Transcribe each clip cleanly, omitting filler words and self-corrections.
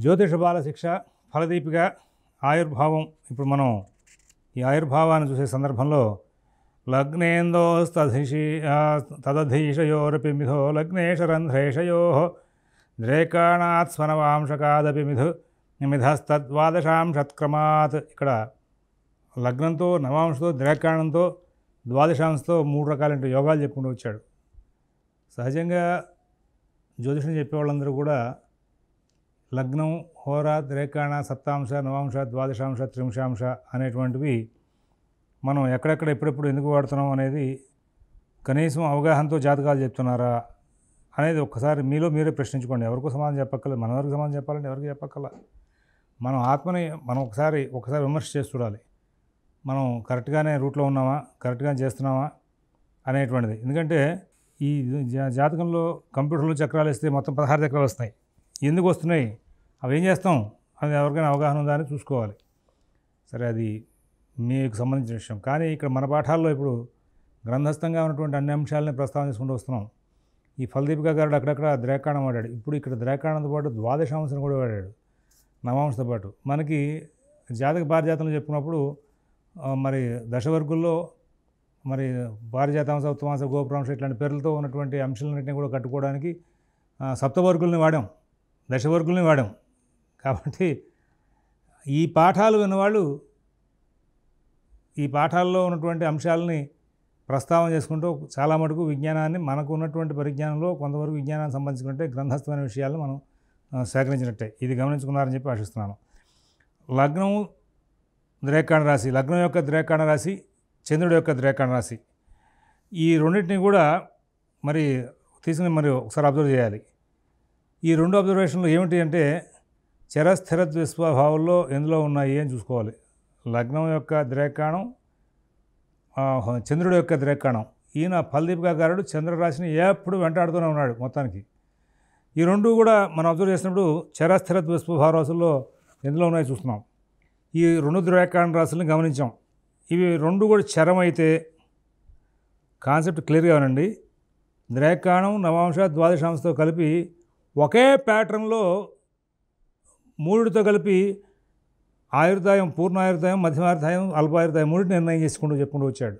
జ్యోతిష బాల శిక్ష ఫలదీపిక ఆయుర్భావం. ఇప్పుడు మనం ఈ ఆయుర్భావాన్ని చూసే సందర్భంలో తదధీషయోరపి మిథో లగ్నేశరంధ్రేషయో ద్రేకాణాత్ స్వనవాంశకాదపి మిథస్తద్వాదశాంశత్క్రమాత్. ఇక్కడ లగ్నంతో, నవాంశతో, ద్రేకాణంతో, ద్వాదశాంశతో 3 రకాల యోగాలు చెప్పుకుంటూ వచ్చాడు. సహజంగా జ్యోతిషం చెప్పేవాళ్ళందరూ కూడా లగ్నం, హోర, ద్రేకాణ, సప్తాంశ, నవాంశ, ద్వాదశాంశ, త్రింశాంశ అనేటువంటివి మనం ఎక్కడెక్కడ ఎప్పుడెప్పుడు ఎందుకు వాడుతున్నాం అనేది కనీసం అవగాహనతో జాతకాలు చెప్తున్నారా అనేది ఒక్కసారి మీలో మీరే ప్రశ్నించుకోండి. ఎవరికో సమాధానం చెప్పక్కర్లేదు. మన వరకు సమాధానం చెప్పాలంటే ఎవరికి చెప్పక్కర్లా. మనం ఆత్మని మనం ఒకసారి విమర్శ చేసి చూడాలి. మనం కరెక్ట్గానే రూట్లో ఉన్నామా, కరెక్ట్గానే చేస్తున్నామా అనేటువంటిది. ఎందుకంటే ఈ జాతకంలో కంప్యూటర్లో చక్రాలు వేస్తే మొత్తం 16 చక్రాలు వస్తాయి. ఎందుకు వస్తున్నాయి, అవి ఏం చేస్తాం అది ఎవరికైనా అవగాహన ఉందా అని చూసుకోవాలి. సరే, అది మీకు సంబంధించిన విషయం. కానీ ఇక్కడ మన పాఠాల్లో ఇప్పుడు గ్రంథస్థంగా ఉన్నటువంటి అన్ని అంశాలని ప్రస్తావన చేసుకుంటూ వస్తున్నాం. ఈ ఫలదీపిక గారు అక్కడక్కడ ద్రేకాణం వాడాడు. ఇప్పుడు ఇక్కడ ద్రేకాణంతో పాటు ద్వాదశాంశం కూడా వాడాడు, నవాంశతో పాటు. మనకి జాతక పారిజాతంలో చెప్పుకున్నప్పుడు మరి దశవర్గుల్లో మరి పారిజాతాంశ, ఉత్తమాంశ, గోపురాంశ ఇట్లాంటి పేర్లతో ఉన్నటువంటి అంశాలన్నింటినీ కూడా కట్టుకోవడానికి సప్తవర్గుల్ని వాడాం, దశవర్గుల్ని వాడాం. కాబట్టి ఈ పాఠాలు విన్నవాళ్ళు ఈ పాఠాల్లో ఉన్నటువంటి అంశాలని ప్రస్తావన చేసుకుంటూ చాలా మటుకు విజ్ఞానాన్ని, మనకు ఉన్నటువంటి పరిజ్ఞానంలో కొంతవరకు విజ్ఞానానికి సంబంధించినట్టే గ్రంథస్థమైన విషయాలను మనం సేకరించినట్టే. ఇది గమనించుకున్నారని చెప్పి ఆశిస్తున్నాను. లగ్నం ద్రేకాణ రాశి, లగ్నం యొక్క ద్రేకాణ రాశి, చంద్రుడి యొక్క ద్రేకాణ రాశి, ఈ రెండింటిని కూడా మరి తీసుకుని మరి ఒకసారి అబ్జర్వ్ చేయాలి. ఈ 2 అబ్జర్వేషన్లు ఏమిటి అంటే చరస్థిర ద్విస్వభావంలో ఎందులో ఉన్నాయి అని చూసుకోవాలి. లగ్నం యొక్క ద్రేకాణం, చంద్రుడి యొక్క ద్రేకాణం. ఈయన ఫలదీపికాకారుడు చంద్రరాశిని ఎప్పుడు వెంటాడుతూనే ఉన్నాడు మొత్తానికి. ఈ 2 కూడా మనం అబ్జర్వ్ చేసినప్పుడు చరస్థిర ద్విస్వభావ రాశుల్లో ఎందులో ఉన్నాయో చూస్తున్నాం. ఈ 2 ద్రేకాణ రాశులను గమనించాం. ఇవి 2 కూడా చరమైతే కాన్సెప్ట్ క్లియర్గా ఉండండి. ద్రేకాణం, నవాంశ, ద్వాదశాంశతో కలిపి ఒకే ప్యాటర్న్లో 3తో కలిపి ఆయుర్దాయం, పూర్ణాయుర్దాయం, మధ్యమాయుర్దాయం, అల్పాయుర్దాయం 3ని నిర్ణయం చెప్పుకుంటూ వచ్చాడు.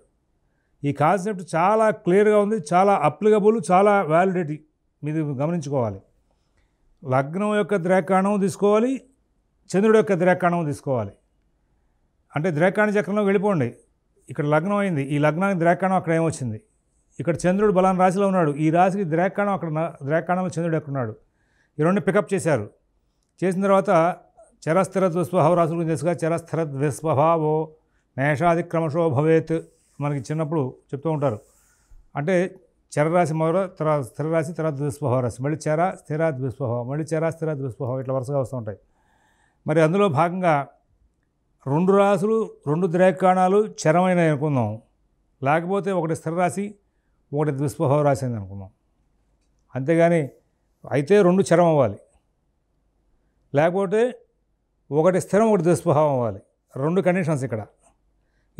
ఈ కాన్సెప్ట్ చాలా క్లియర్గా ఉంది, చాలా అప్లికబుల్, చాలా వ్యాలిడిటీ. మీరు గమనించుకోవాలి. లగ్నం యొక్క ద్రేకాణం తీసుకోవాలి, చంద్రుడి యొక్క ద్రేకాణం తీసుకోవాలి. అంటే ద్రేకాణ చక్రంలో వెళ్ళిపోండి. ఇక్కడ లగ్నం అయింది, ఈ లగ్నానికి ద్రేకాణం అక్కడ ఏమొచ్చింది, ఇక్కడ చంద్రుడు బలాన రాశిలో ఉన్నాడు, ఈ రాశికి ద్రేకాణం అక్కడ, ద్రేకాణంలో చంద్రుడు ఎక్కడున్నాడు, ఈ 2 పికప్ చేశారు. చేసిన తర్వాత చరస్థిర ద్విస్వభావ రాశుల గురించి తెలుసుగా. చరస్థిర ద్విస్వభావో మేషాదిక్రమశో భవేత్ మనకి చిన్నప్పుడు చెప్తూ ఉంటారు. అంటే చరరాశి మొదలు, తర్వాత స్థిర రాశి, తర్వాత ద్విస్వభావ రాశి, మళ్ళీ చర, స్థిర, ద్విస్వభావం, మళ్ళీ చర, స్థిర, ద్విస్వభావం, ఇట్లా వరుసగా వస్తూ ఉంటాయి. మరి అందులో భాగంగా 2 రాశులు, 2 ద్రేకాణాలు చరమైనవి అనుకుందాం. లేకపోతే ఒకటి స్థిర రాశి, ఒకటి ద్విస్వభావ రాశి అని అనుకుందాం. అంతేగాని అయితే 2 చరం అవ్వాలి, లేకపోతే ఒకటి స్థిరం, ఒకటి ద్విస్వభావం అవ్వాలి. 2 కండిషన్స్ ఇక్కడ.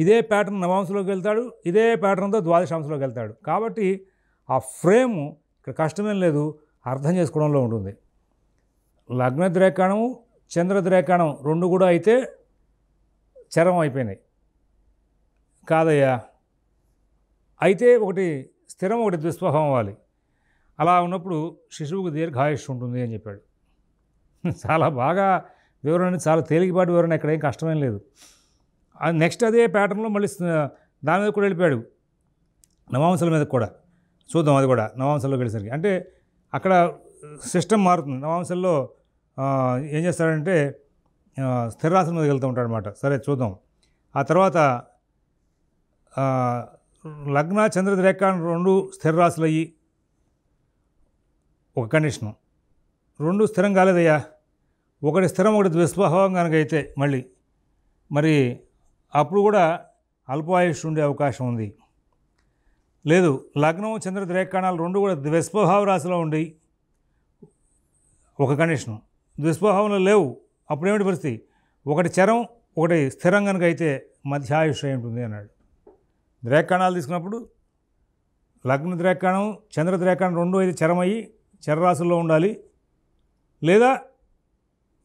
ఇదే ప్యాటర్న్ నవాంశంలోకి వెళ్తాడు, ఇదే ప్యాటర్న్తో ద్వాదశాంశంలోకి వెళ్తాడు. కాబట్టి ఆ ఫ్రేము ఇక్కడ కష్టమేం లేదు, అర్థం చేసుకోవడంలో ఉంటుంది. లగ్న ద్రేకాణము, చంద్ర ద్రేకాణం 2 కూడా అయితే చరం అయిపోయినాయి. కాదయ్యా, అయితే ఒకటి స్థిరం, ఒకటి ద్విస్వభావం అవ్వాలి. అలా ఉన్నప్పుడు శిశువుకు దీర్ఘాయుష్ ఉంటుంది అని చెప్పాడు. చాలా బాగా వివరణ, చాలా తేలికపాటి వివరణ, ఇక్కడ ఏం కష్టమేం లేదు. అది నెక్స్ట్ అదే ప్యాటర్న్లో మళ్ళీ దాని మీద కూడా వెళ్ళిపోయాడు, నవాంశాల మీద కూడా. చూద్దాం అది కూడా నవాంశాల్లోకి వెళ్ళేసరికి. అంటే అక్కడ సిస్టమ్ మారుతుంది. నవాంశాల్లో ఏం చేస్తాడంటే స్థిరరాశుల మీదకి వెళ్తూ ఉంటాడు అనమాట. సరే చూద్దాం. ఆ తర్వాత లగ్న, చంద్ర ద్రేకాణం 2 స్థిర రాశులు అయ్యి ఒక కండిషను. 2 స్థిరం కాలేదయ్యా, ఒకటి స్థిరం, ఒకటి ద్విస్వభావం కనుక అయితే మరి అప్పుడు కూడా అల్పాయుష్ ఉండే అవకాశం ఉంది. లేదు, లగ్నం, చంద్ర ద్రేకాణాలు 2 కూడా ద్విస్వభావ రాశిలో ఉండి ఒక కండిషను, ద్విస్వభావంలో లేవు, అప్పుడేమిటి పరిస్థితి, ఒకటి చరం, ఒకటి స్థిరం కనుక అయితే మధ్యాయుష్ అయి ఉంటుంది అన్నాడు. ద్రేకాణాలు తీసుకున్నప్పుడు లగ్న ద్రేకాణం, చంద్ర ద్రేకాణం 2 అయితే చరమయ్యి చరరాశుల్లో ఉండాలి, లేదా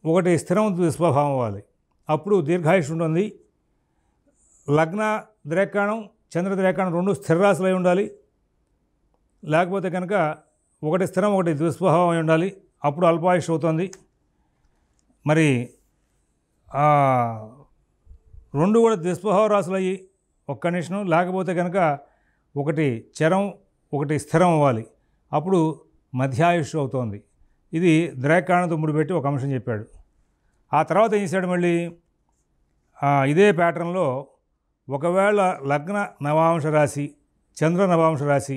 ఒకటి స్థిరం దుస్వభావం అవ్వాలి, అప్పుడు దీర్ఘాయుష్ ఉంటుంది. లగ్న ద్రేకాణం చంద్ర ద్రేకాణం రెండు స్థిరరాశులై ఉండాలి. లేకపోతే కనుక ఒకటి స్థిరం ఒకటి దుస్వభావం అయి ఉండాలి, అప్పుడు అల్పాయుష్ అవుతుంది. మరి రెండు కూడా దుస్వభావ రాశులు అయ్యి ఒక కండిషను, లేకపోతే కనుక ఒకటి చరం ఒకటి స్థిరం అవ్వాలి, అప్పుడు మధ్యాయుష్ అవుతోంది. ఇది ద్రేకాణంతో ముడిపెట్టి ఒక అంశం చెప్పాడు. ఆ తర్వాత ఏం చేశాడు మళ్ళీ ఇదే ప్యాటర్న్లో ఒకవేళ లగ్న నవాంశ రాశి చంద్ర నవాంశ రాశి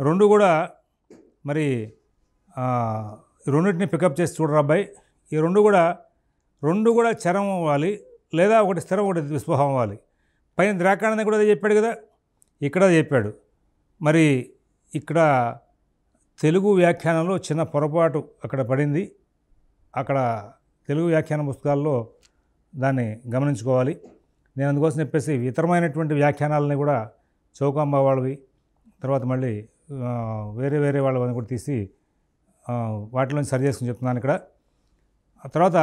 రెండు కూడా మరి రెండింటిని పికప్ చేసి చూడరా అబ్బాయి, ఈ రెండు కూడా చరం అవ్వాలి, లేదా ఒకటి స్థిరం ఒకటి దుస్వభావం అవ్వాలి. పైన ద్రాకాణాన్ని కూడా అదే చెప్పాడు కదా, ఇక్కడ చెప్పాడు. మరి ఇక్కడ తెలుగు వ్యాఖ్యానంలో చిన్న పొరపాటు అక్కడ పడింది. అక్కడ తెలుగు వ్యాఖ్యాన పుస్తకాల్లో దాన్ని గమనించుకోవాలి. నేను అందుకోసం చెప్పేసి ఇతరమైనటువంటి వ్యాఖ్యానాలని కూడా చౌకాంబ వాళ్ళవి, తర్వాత మళ్ళీ వేరే వేరే వాళ్ళని కూడా తీసి వాటిలో సరి చేసుకుని చెప్తున్నాను ఇక్కడ. తర్వాత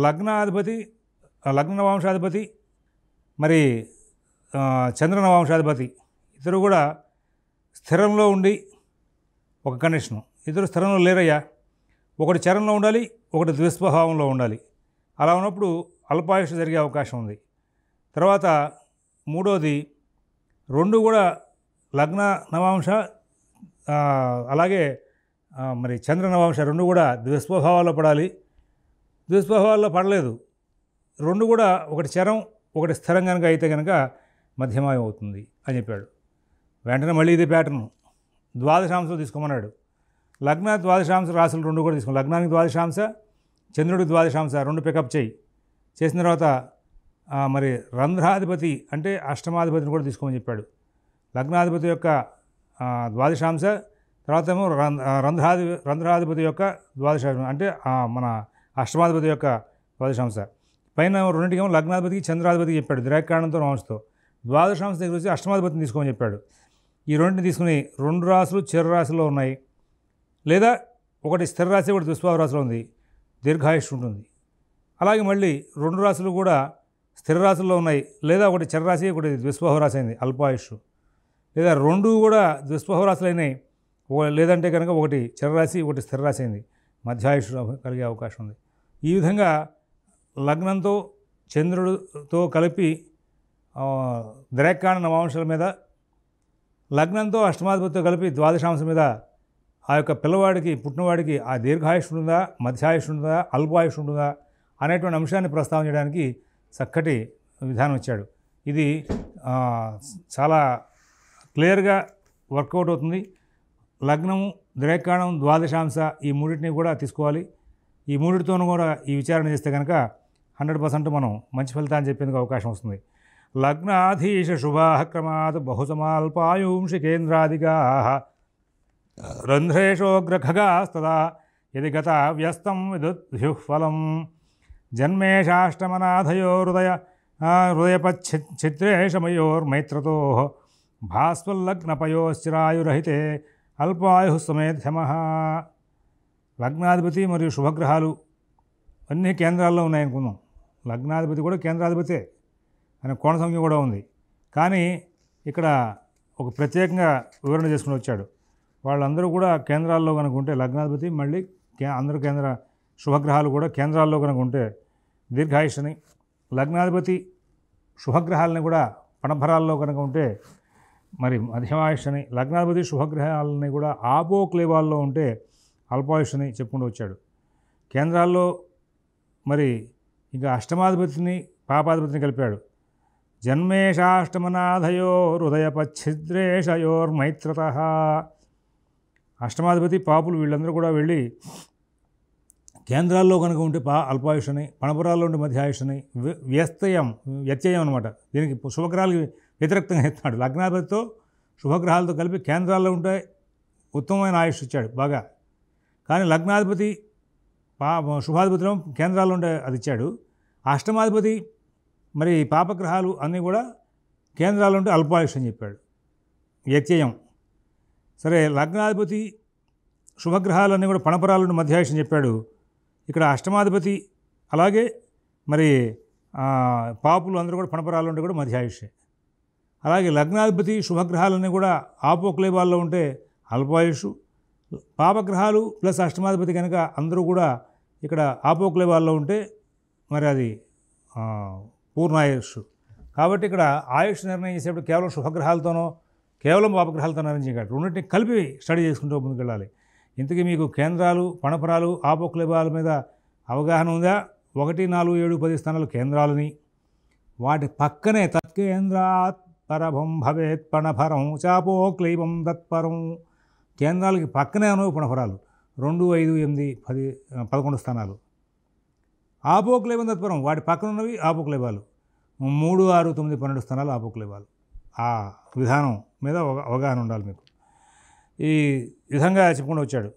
లగ్నాధిపతి లగ్న నవాంశాధిపతి మరి చంద్ర నవాంశాధిపతి ఇద్దరు కూడా స్థిరంలో ఉండి ఒక కండిషను, ఇద్దరు స్థిరంలో లేరయ్యా, ఒకటి చరంలో ఉండాలి, ఒకటి ద్విస్వభావంలో ఉండాలి. అలా ఉన్నప్పుడు అల్పాయుష్ జరిగే అవకాశం ఉంది. తర్వాత మూడోది రెండు కూడా లగ్న నవాంశ అలాగే మరి చంద్ర నవాంశ రెండు కూడా ద్విస్వభావాల్లో పడాలి. ద్విస్వభావాల్లో పడలేదు, రెండు కూడా ఒకటి చరం ఒకటి స్థిరం కనుక అయితే కనుక మధ్యమాయం అవుతుంది అని చెప్పాడు. వెంటనే మళ్ళీ ఇది ప్యాటర్ను ద్వాదశాంశం తీసుకోమన్నాడు. లగ్న ద్వాదశాంశ రాశులు రెండు కూడా తీసుకో, లగ్నానికి ద్వాదశాంశ చంద్రుడికి ద్వాదశాంశ రెండు పికప్ చేసిన తర్వాత మరి రంధ్రాధిపతి అంటే అష్టమాధిపతిని కూడా తీసుకోమని చెప్పాడు. లగ్నాధిపతి యొక్క ద్వాదశాంశ, తర్వాత ఏమో రంధ్రాధిపతి యొక్క ద్వాదశాంశం అంటే మన అష్టమాధిపతి యొక్క ద్వాదశాంశ. పైన రెండింటికేమో లగ్నాధిపతికి చంద్రాధిపతికి చెప్పాడు ద్రేకాణంతో నవంశతో. ద్వాదశాంశ దగ్గర వచ్చి అష్టమాధిపతిని తీసుకోమని చెప్పాడు. ఈ రెండింటిని తీసుకుని రెండు రాశులు చిర రాశిలో ఉన్నాయి, లేదా ఒకటి స్థిర రాశి ఒకటి దుస్వభావ రాశిలో ఉంది, దీర్ఘాయుష్ ఉంటుంది. అలాగే మళ్ళీ రెండు రాశులు కూడా స్థిర రాశుల్లో ఉన్నాయి, లేదా ఒకటి చిర రాశి ఒకటి దుస్వభావ రాశి అయింది అల్పాయుష్, లేదా రెండు కూడా దుస్వభావ రాశులు అయినాయి, లేదంటే కనుక ఒకటి చిర రాశి ఒకటి స్థిర రాశి అయింది, మధ్యాయుష్ కలిగే అవకాశం ఉంది. ఈ విధంగా లగ్నంతో చంద్రుడితో కలిపి ద్రేకాణ నవాంశాల మీద, లగ్నంతో అష్టమాధిపతితో కలిపి ద్వాదశాంశం మీద ఆ యొక్క పిల్లవాడికి పుట్టినవాడికి ఆ దీర్ఘాయుష్ ఉంటుందా, మధ్యాయుష్ ఉంటుందా, అల్పాయుష్ ఉంటుందా అనేటువంటి అంశాన్ని ప్రస్తావన చేయడానికి చక్కటి విధానం ఇచ్చాడు. ఇది చాలా క్లియర్గా వర్కౌట్ అవుతుంది. లగ్నము ద్రేకాణం ద్వాదశాంశ ఈ మూడింటిని కూడా తీసుకోవాలి. ఈ మూడింటితోనూ కూడా ఈ విచారణ చేస్తే కనుక 100% మనం మంచి ఫలితాన్ని చెప్పేందుకు అవకాశం వస్తుంది. లగ్నాధీశ శుభాః క్రమాత్ బహుసమాల్పాయూంషి కేంద్రాదిగా రంధ్రేషోగ్రఖగాస్తదా యది గత వ్యస్తం విదుద్భ్యుఃఫలం జన్మేషాష్టమనాథయో హృదయపచ్చిత్రేషమయోర్మైత్రతో భాస్వల్లగ్నపయోశ్చిరాయురహితే అల్పాయు సమేధ్యమః. లగ్నాధిపతి మరియు శుభగ్రహాలు అన్ని కేంద్రాల్లో ఉన్నాయనుకుందాం. లగ్నాధిపతి కూడా కేంద్రాధిపతే అనే కోణ సంఖ్య కూడా ఉంది. కానీ ఇక్కడ ఒక ప్రత్యేకంగా వివరణ చేసుకుని వచ్చాడు. వాళ్ళందరూ కూడా కేంద్రాల్లో కనుక ఉంటే లగ్నాధిపతి మళ్ళీ అందరూ కేంద్ర శుభగ్రహాలు కూడా కేంద్రాల్లో కనుక ఉంటే దీర్ఘాయుషని, లగ్నాధిపతి శుభగ్రహాలని కూడా పణభరాల్లో కనుక ఉంటే మరి మధ్యమాయుషని, లగ్నాధిపతి శుభగ్రహాలని కూడా ఆపోక్లేవాల్లో ఉంటే అల్పాయుషని చెప్పుకుంటూ వచ్చాడు. కేంద్రాల్లో మరి ఇంకా అష్టమాధిపతిని పాపాధిపతిని కలిపాడు. జన్మేషాష్టమనాథయో హృదయపచ్చిద్రేషయోర్మైత్రత. అష్టమాధిపతి పాపులు వీళ్ళందరూ కూడా వెళ్ళి కేంద్రాల్లో కనుక ఉంటే అల్పాయుషని, పణపురాల్లో ఉంటే మధ్యాయుషని, వ్యత్యయం అనమాట. దీనికి శుభగ్రహాలకి వ్యతిరేక్తంగా ఎత్తున్నాడు. లగ్నాధిపతితో శుభగ్రహాలతో కలిపి కేంద్రాల్లో ఉంటే ఉత్తమమైన ఆయుష్ ఇచ్చాడు బాగా. కానీ లగ్నాధిపతి శుభాధిపతిలో కేంద్రాల్లో ఉంటే అది ఇచ్చాడు. అష్టమాధిపతి మరి పాపగ్రహాలు అన్నీ కూడా కేంద్రాల్లో ఉంటే అల్పాయుష్ అని చెప్పాడు, వ్యత్యయం. సరే, లగ్నాధిపతి శుభగ్రహాలన్నీ కూడా పణపరాలు ఉంటే మధ్యాయుష్ అని చెప్పాడు. ఇక్కడ అష్టమాధిపతి అలాగే మరి పాపులు అందరూ కూడా పణపరాలు ఉంటే కూడా మధ్యాయుష్యే. అలాగే లగ్నాధిపతి శుభగ్రహాలన్నీ కూడా ఆపోక్లేబాల్లో ఉంటే అల్పాయుషు, పాపగ్రహాలు ప్లస్ అష్టమాధిపతి కనుక అందరూ కూడా ఇక్కడ ఆపోక్లేబాల్లో ఉంటే మరి అది పూర్ణాయుషు. కాబట్టి ఇక్కడ ఆయుష్ నిర్ణయం చేసేప్పుడు కేవలం శుభగ్రహాలతోనో కేవలం పాపగ్రహాలతో నిర్ణయం చేయగలరు. రెండింటిని కలిపి స్టడీ చేసుకుంటూ ముందుకెళ్ళాలి. ఇంతకీ మీకు కేంద్రాలు, పణపరాలు, ఆపోక్లేబాల మీద అవగాహన ఉందా? 1, 4, 7, 10 స్థానాలు కేంద్రాలని, వాటి పక్కనే తత్కేంద్రాత్ పరభం భవేత్ పణపరం చాపోక్లీబం తత్పరం. కేంద్రాలకి పక్కనే ఉన్నవి పణపరాలు 2, 5, 8, 10, 11 స్థానాలు. ఆపోక్లేబం తత్పరం వాటి పక్కన ఉన్నవి ఆపోక్లేబాలు 3, 6, 9, 12 స్థానాలు ఆపోక్లేబాలు. ఆ విధానం మీద అవగాహన ఉండాలి మీకు. ఈ విధంగా చెప్పుకుంటూ వచ్చాడు.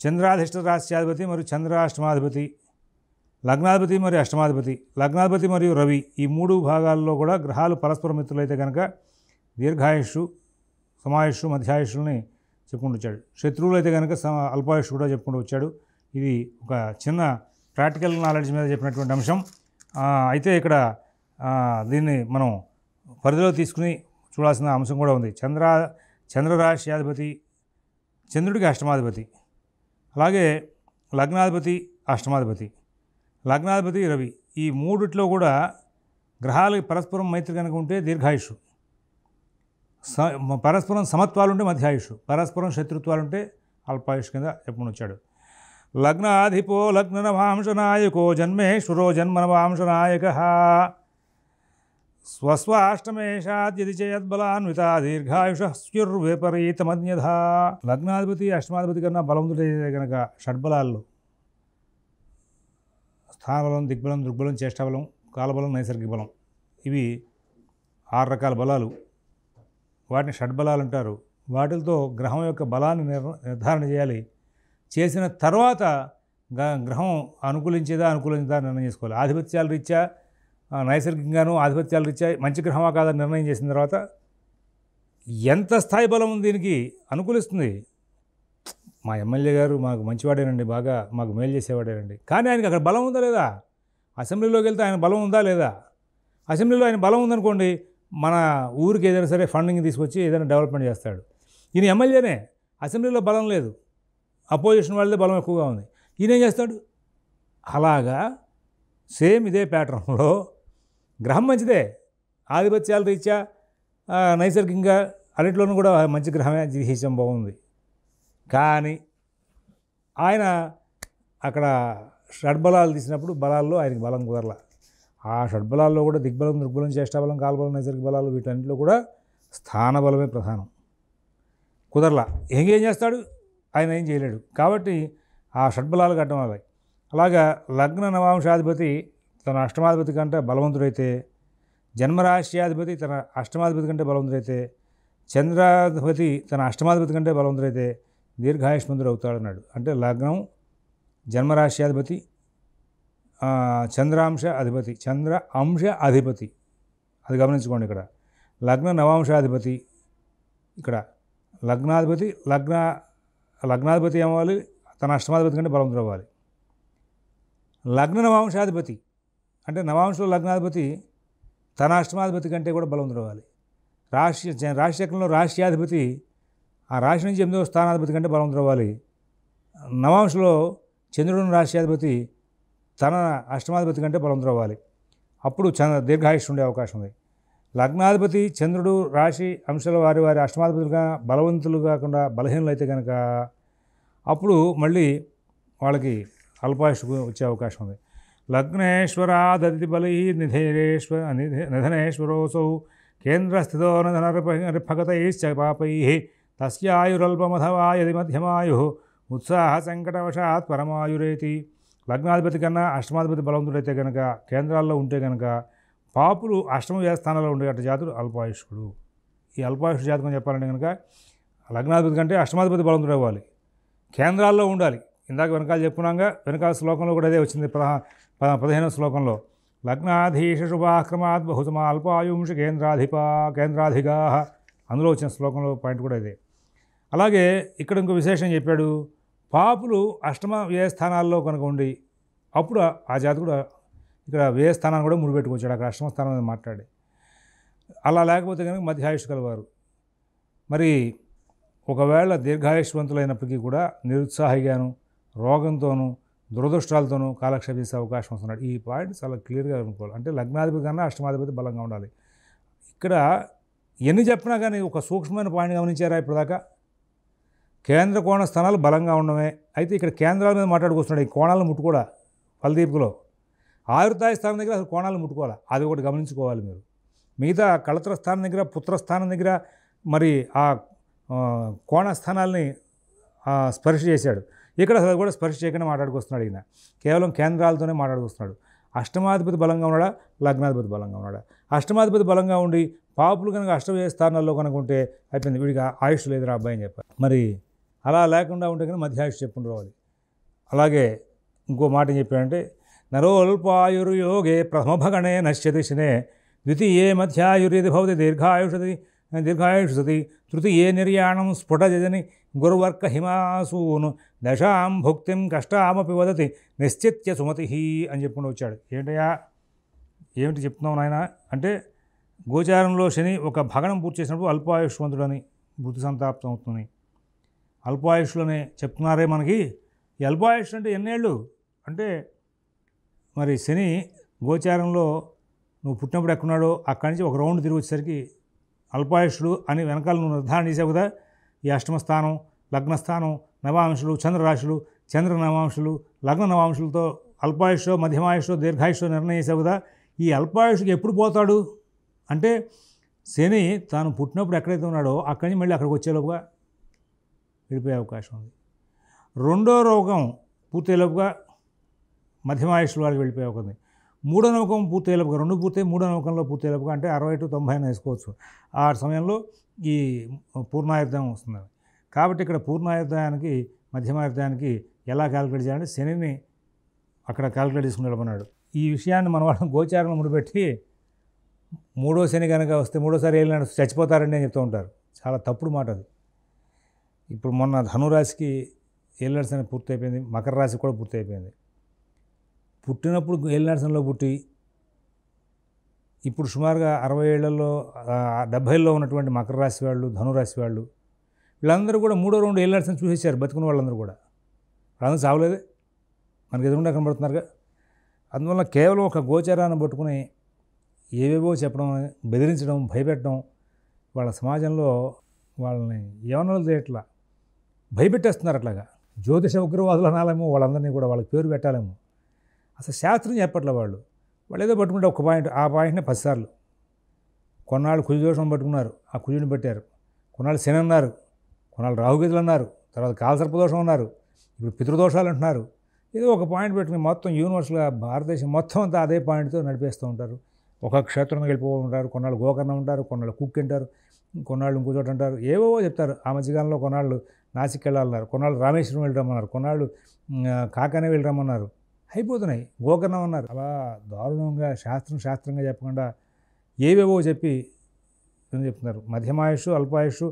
చంద్రాధిష్ట రాశ్యాధిపతి మరియు చంద్రాష్టమాధిపతి, లగ్నాధిపతి మరియు అష్టమాధిపతి, లగ్నాధిపతి మరియు రవి, ఈ 3 భాగాల్లో కూడా గ్రహాలు పరస్పర మిత్రులైతే కనుక దీర్ఘాయుష్షు, సమాయుష్షు, మధ్యాయుష్షుల్ని చెప్పుకుంటూ వచ్చాడు. శత్రువులు అయితే కనుక అల్పాయుష్షు కూడా చెప్పుకుంటూ వచ్చాడు. ఇది ఒక చిన్న ప్రాక్టికల్ నాలెడ్జ్ మీద చెప్పినటువంటి అంశం. అయితే ఇక్కడ దీన్ని మనం పరిధిలో తీసుకుని చూడాల్సిన అంశం కూడా ఉంది. చంద్రరాశ్యాధిపతి చంద్రుడికి అష్టమాధిపతి, అలాగే లగ్నాధిపతి అష్టమాధిపతి, లగ్నాధిపతి రవి, ఈ మూడిట్లో కూడా గ్రహాలకి పరస్పరం మైత్రి కనుక ఉంటే దీర్ఘాయుషు, పరస్పరం సమత్వాలు ఉంటే మధ్యాయుషు, పరస్పరం శత్రుత్వాలు ఉంటే అల్పాయుష్ కింద ఎప్పుడు వచ్చాడు. లగ్నాధిపో లగ్ననవాంశనాయకో జన్మేశ్వరో జన్మనవాంశనాయక స్వస్వాష్టమేషాద్యది చేయద్బలాన్విత దీర్ఘాయుష్యుర్విపరీతమన్యథా. లగ్నాధిపతి అష్టమాధిపతి కన్నా బలవంతుడైతే కనుక షడ్బలాల్లో స్థానబలం, దిగ్బలం, దృగ్బలం, చేష్టాబలం, కాలబలం, నైసర్గిక బలం, ఇవి 6 రకాల బలాలు. వాటిని షడ్బలాలు అంటారు. వాటితో గ్రహం యొక్క బలాన్ని నిర్ధారణ చేయాలి. చేసిన తర్వాత గ్రహం అనుకూలించేదా నిర్ణయం చేసుకోవాలి. ఆధిపత్యాల రీత్యా, నైసర్గికంగాను ఆధిపత్యాల రీత్యా మంచి గ్రహమా కాదని నిర్ణయం చేసిన తర్వాత ఎంత స్థాయి బలం దీనికి అనుకూలిస్తుంది. మా ఎమ్మెల్యే గారు మాకు మంచివాడేనండి, బాగా మాకు మేలు చేసేవాడేనండి, కానీ ఆయనకి అక్కడ బలం ఉందా లేదా? అసెంబ్లీలోకి వెళ్తే ఆయన బలం ఉందా లేదా? అసెంబ్లీలో ఆయన బలం ఉందనుకోండి, మన ఊరికి ఏదైనా సరే ఫండింగ్ తీసుకొచ్చి ఏదైనా డెవలప్మెంట్ చేస్తాడు. ఈయన ఎమ్మెల్యేనే, అసెంబ్లీలో బలం లేదు, అపోజిషన్ వాళ్ళదే బలం ఎక్కువగా ఉంది, ఈయన ఏం చేస్తాడు? అలాగా సేమ్ ఇదే ప్యాటర్న్లో గ్రహం మంచిదే, ఆధిపత్యాల రీత్యా నైసర్గికంగా అన్నింటిలోనూ కూడా మంచి గ్రహమే, జీహించం బాగుంది. కానీ ఆయన అక్కడ షడ్బలాలు తీసినప్పుడు బలాల్లో ఆయనకి బలం కుదరల. ఆ షడ్బలాల్లో కూడా దిగ్బలం, దృగ్బలం, చేష్టాబలం, కాలబలం, నైసర్గిక బలాలు, వీటన్నిటిలో కూడా స్థానబలమే ప్రధానం. కుదరలా. ఏం చేస్తాడు? ఆయన ఏం చేయలేడు. కాబట్టి ఆ షడ్బలాలు కట్టడం వల్ల. అలాగా లగ్న నవాంశాధిపతి తన అష్టమాధిపతి కంటే బలవంతుడైతే, జన్మరాశ్యాధిపతి తన అష్టమాధిపతి కంటే బలవంతుడైతే, చంద్రాధిపతి తన అష్టమాధిపతి కంటే బలవంతుడైతే దీర్ఘాయుష్మంతుడు అవుతాడన్నాడు. అంటే లగ్నం జన్మరాశ్యాధిపతి, చంద్ర అంశ అధిపతి, అది గమనించుకోండి. ఇక్కడ లగ్న నవాంశాధిపతి, ఇక్కడ లగ్నాధిపతి ఏమవ్వాలి? తన అష్టమాధిపతి కంటే బలవంతుడు అవ్వాలి. లగ్న నవాంశాధిపతి అంటే నవాంశంలో లగ్నాధిపతి తన అష్టమాధిపతి కంటే కూడా బలవంతుడు అవ్వాలి. రాశిచక్రంలో రాశ్యాధిపతి ఆ రాశి నుంచి 8వ స్థానాధిపతి కంటే బలవంతుడు అవ్వాలి. నవాంశంలో చంద్రుడు రాశ్యాధిపతి తన అష్టమాధిపతి కంటే బలవంతుడు అవ్వాలి. అప్పుడు దీర్ఘాయుష్ ఉండే అవకాశం ఉంది. లగ్నాధిపతి చంద్రుడు రాశి అంశాల వారి అష్టమాధిపతులుగా బలవంతులు కాకుండా బలహీనులు అయితే కనుక అప్పుడు మళ్ళీ వాళ్ళకి అల్పాయుష్ వచ్చే అవకాశం ఉంది. లగ్నేశ్వరాదతి బలై నిధనేశ్వరోసౌ కేంద్రస్థితో నిధనరిఫగతైశ్చ పాపై తస్యాయురల్పమథవా యది మధ్యమాయు ఉత్సాహ సంకటవశాత్ పరమాయురేతి. లగ్నాధిపతి కన్నా అష్టమాధిపతి బలవంతుడైతే కనుక కేంద్రాల్లో ఉంటే కనుక పాపులు అష్టమ స్థానంలో ఉండేట జాతుడు అల్పాయుష్కుడు. ఈ అల్పాయుష్ జాతకం చెప్పాలంటే కనుక లగ్నాధిపతి కంటే అష్టమాధిపతి బలవంతుడు అవ్వాలి, కేంద్రాల్లో ఉండాలి. ఇందాక వెనకాల చెప్పుకున్నాగా, వెనకాల శ్లోకంలో కూడా అదే వచ్చింది. 15వ శ్లోకంలో లగ్నాధీశ శుభాక్రమాత్ బహుతమా అల్పాయుంష కేంద్రాధిగా, అందులో వచ్చిన శ్లోకంలో పాయింట్ కూడా ఇదే. అలాగే ఇక్కడ ఇంకో విశేషం చెప్పాడు. పాపులు అష్టమ వ్యయ స్థానాల్లో కనుక ఉండి అప్పుడు ఆ జాతకుడు ఇక్కడ వ్యయ స్థానాన్ని కూడా ముడిపెట్టుకొచ్చాడు, అక్కడ అష్టమ స్థానం మీద మాట్లాడి. అలా లేకపోతే కనుక మధ్యాయుష్ కలవారు. మరి ఒకవేళ దీర్ఘాయుష్వంతులైనప్పటికీ కూడా నిరుత్సాహిగాను, రోగంతోనూ, దురదృష్టాలతోనూ కాలక్షేపం చేసే అవకాశం వస్తున్నాడు. ఈ పాయింట్ చాలా క్లియర్గా అనుకోవాలి. అంటే లగ్నాధిపతి కన్నా అష్టమాధిపతి బలంగా ఉండాలి. ఇక్కడ ఎన్ని చెప్పినా కానీ ఒక సూక్ష్మమైన పాయింట్ గమనించారా ఇప్పుడు దాకా? కేంద్ర కోణ స్థానాలు బలంగా ఉండమే. అయితే ఇక్కడ కేంద్రాల మీద మాట్లాడుకొస్తున్నాడు, ఈ కోణాలను ముట్టుకోడా ఫలదీపికలో. ఆయుర్దాయ స్థానం దగ్గర అసలు కోణాలను ముట్టుకోవాలి, అది ఒకటి గమనించుకోవాలి మీరు. మిగతా కళత్ర స్థానం దగ్గర, పుత్రస్థానం దగ్గర మరి ఆ కోణ స్థానాల్ని స్పర్శ చేశాడు. ఇక్కడ అసలు కూడా స్పర్శ చేయకుండా మాట్లాడుకొస్తున్నాడు ఈయన, కేవలం కేంద్రాలతోనే మాట్లాడుకొస్తున్నాడు. అష్టమాధిపతి బలంగా ఉన్నాడా, లగ్నాధిపతి బలంగా ఉన్నాడా? అష్టమాధిపతి బలంగా ఉండి పాపులు కనుక అష్టవ్యయ స్థానాల్లో కనుక ఉంటే అయిపోయింది, వీడికి ఆయుష్ లేదురా అబ్బాయి అని చెప్పారు. మరి అలా లేకుండా ఉంటే కనుక మధ్యాయుష్ చెప్పుకుని రావాలి. అలాగే ఇంకో మాట ఏం చెప్పాడంటే, నరోల్పాయుర్యోగే ప్రథమభగణే నశ్యతి శనే ద్వితీయే మధ్యాయుర్యది భవతి దీర్ఘాయుషతి తృతీయే నిర్యాణం స్ఫుటజని గురువర్క హిమాసూను దశాం భుక్తిం కష్టామపి వదతి నిశ్చిత్య సుమతి అని చెప్పుకుంటూ వచ్చాడు. ఏంటయ్యా, ఏమిటి చెప్తున్నావు నాయన అంటే, గోచారంలో శని ఒక భగణం పూర్తి చేసినప్పుడు అల్పాయుష్వంతుడని మృతి సంతాప్తం అవుతుంది. అల్పాయుష్లోనే చెప్తున్నారే మనకి. ఈ అల్పాయుష్ అంటే ఎన్నేళ్ళు అంటే, మరి శని గోచారంలో నువ్వు పుట్టినప్పుడు ఎక్కడున్నాడో అక్కడి నుంచి ఒక రౌండ్ తిరిగి వచ్చేసరికి అల్పాయుషుడు అని వెనకాల నువ్వు నిర్ధారణ చేసావు కదా. ఈ అష్టమ స్థానం, లగ్నస్థానం, నవాంశులు, చంద్రరాశులు, చంద్ర నవాంశులు, లగ్న నవాంశులతో అల్పాయుషో, మధ్యమాయుషో, దీర్ఘాయుషో నిర్ణయం చేసావు కదా. ఈ అల్పాయుషుకి ఎప్పుడు పోతాడు అంటే, శని తాను పుట్టినప్పుడు ఎక్కడైతే ఉన్నాడో అక్కడి నుంచి మళ్ళీ అక్కడికి వచ్చేలోపుగా వెళ్ళిపోయే అవకాశం ఉంది. రెండో రోగం పూర్తయ్యేలోపుగా మధ్యమాయుషుల వాళ్ళకి వెళ్ళిపోయే అవకాశం ఉంది. మూడో నమ్మకం పూర్తయ్యేలోపుగా, రెండు పూర్తయి మూడో నమ్మకంలో పూర్తయ్యేలోపుగా అంటే 60 to 90 వేసుకోవచ్చు. ఆ సమయంలో ఈ పూర్ణాయుర్దాయం వస్తుంది. కాబట్టి ఇక్కడ పూర్ణాయుర్దాయానికి, మధ్యమాయుర్దాయానికి ఎలా క్యాలిక్యులేట్ చేయాలంటే శనిని అక్కడ క్యాలిక్యులేట్ చేసుకుని వెళ్ళమన్నాడు. ఈ విషయాన్ని మన వాళ్ళని గోచారం ముడిపెట్టి మూడో శని కనుక వస్తే మూడోసారి వెళ్ళినాడు చచ్చిపోతారండి అని చెప్తూ ఉంటారు. చాలా తప్పుడు మాట అది. ఇప్పుడు మొన్న ధనురాశికి ఏలినాడు శని పూర్తి అయిపోయింది, మకర రాశికి కూడా పూర్తి అయిపోయింది. పుట్టినప్పుడు ఏలినాడు శనిలో పుట్టి ఇప్పుడు సుమారుగా 60 ఏళ్లలో 70లో ఉన్నటువంటి మకర రాశి వాళ్ళు, ధనురాశి వాళ్ళు, వీళ్ళందరూ కూడా మూడో రౌండ్ ఏలినాడు శని చూసేశారు. బతుకున్న వాళ్ళందరూ కూడా, వాళ్ళందరూ చావలేదే, మనకి ఎదురుకుండా కనబడుతున్నారుగా. అందువల్ల కేవలం ఒక గోచారాన్ని పట్టుకుని ఏవేవో చెప్పడం, బెదిరించడం, భయపెట్టడం, వాళ్ళ సమాజంలో వాళ్ళని ఏమన్నా చేయట్లా, భయపెట్టేస్తున్నారు. అట్లాగా జ్యోతిష ఉగ్రవాదులు అనాలేమో వాళ్ళందరినీ కూడా, వాళ్ళకి పేరు పెట్టాలేమో. అసలు శాస్త్రం చెప్పట్లే వాళ్ళు ఏదో పట్టుకుంటే ఒక పాయింట్, ఆ పాయింట్ని 10 సార్లు. కొన్నాళ్ళు కుజ దోషం పట్టుకున్నారు, ఆ కుజుని పెట్టారు. కొన్నాళ్ళు శని అన్నారు, కొన్నాళ్ళు రాహుగతులు అన్నారు, తర్వాత కాలసర్పదోషం అన్నారు, ఇప్పుడు పితృదోషాలు అంటున్నారు. ఏదో ఒక పాయింట్ పెట్టుకుని మొత్తం యూనివర్స్గా భారతదేశం మొత్తం అంతా అదే పాయింట్తో నడిపేస్తూ ఉంటారు. ఒక క్షేత్రం వెళ్ళిపో ఉంటారు, కొన్నాళ్ళు గోకర్ణం ఉంటారు, కొన్నాళ్ళు కుక్ అంటారు, కొన్నాళ్ళు ఇంకో చోట అంటారు, ఏవో చెప్తారు. ఆ మధ్యకాలంలో కొన్నాళ్ళు నాసిక్ వెళ్ళాలన్నారు, కొన్నాళ్ళు రామేశ్వరం వెళ్ళరమ్మన్నారు, కొన్నాళ్ళు కాకానే వెళ్ళరమ్మన్నారు. అయిపోతున్నాయి, గోకర్ణం అన్నారు. అలా దారుణంగా శాస్త్రంగా చెప్పకుండా ఏవేవో చెప్పి ఏం చెప్తున్నారు. మధ్యమాయుషు, అల్పాయుషు,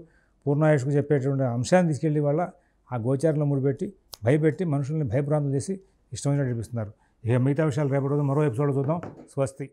పూర్ణాయుషుకు చెప్పేటువంటి అంశాన్ని తీసుకెళ్ళి వాళ్ళ ఆ గోచారంలో ముడిపెట్టి భయపెట్టి మనుషుల్ని భయభ్రాంతులు చేసి ఇష్టమైనట్టు నడిపిస్తున్నారు. ఇక మిగతా విషయాలు రేపటి రోజు మరో ఎపిసోడ్ చూద్దాం. స్వస్తి.